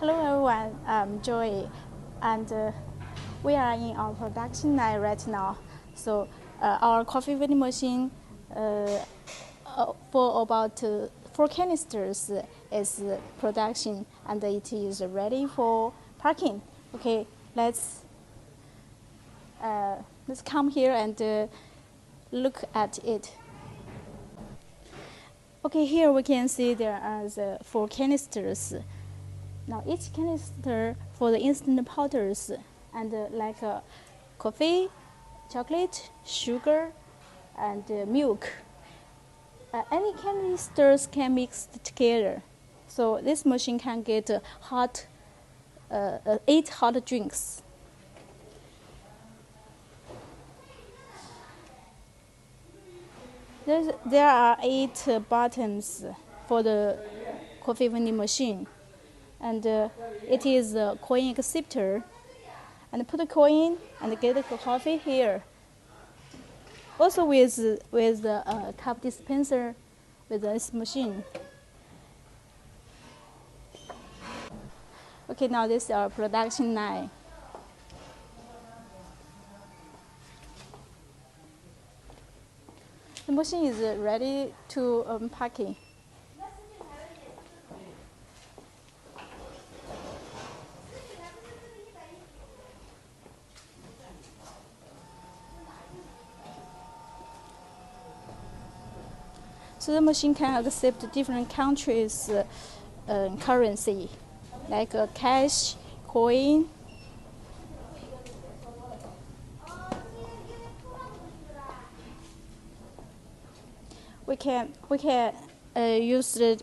Hello everyone, I'm Joy, and we are in our production line right now. So our coffee vending machine for about 4 canisters is production, and it is ready for parking. Okay, let's come here and look at it. Okay, here we can see there are the 4 canisters. Now each canister for the instant powders and like coffee, chocolate, sugar, and milk. Any canisters can mix together. So this machine can get 8 hot drinks. There are 8 buttons for the coffee vending machine. And it is a coin acceptor, and put a coin and get the coffee here. Also with the cup dispenser with this machine. Okay, now this is our production line. The machine is ready to packing. So the machine can accept different countries' currency, like cash, coin. We can use the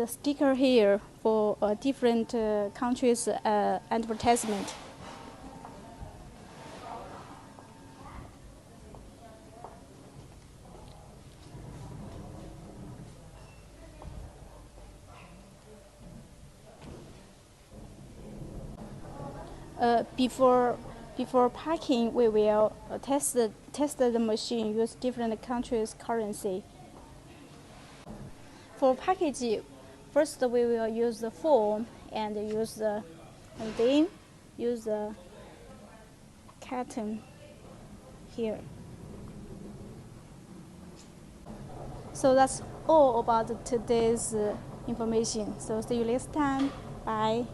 sticker here for different countries' advertisement. Before packing, we will test the machine, use different countries' currency. For packaging, first we will use the foam and use the then use the carton here. So that's all about today's information. So see you next time. Bye.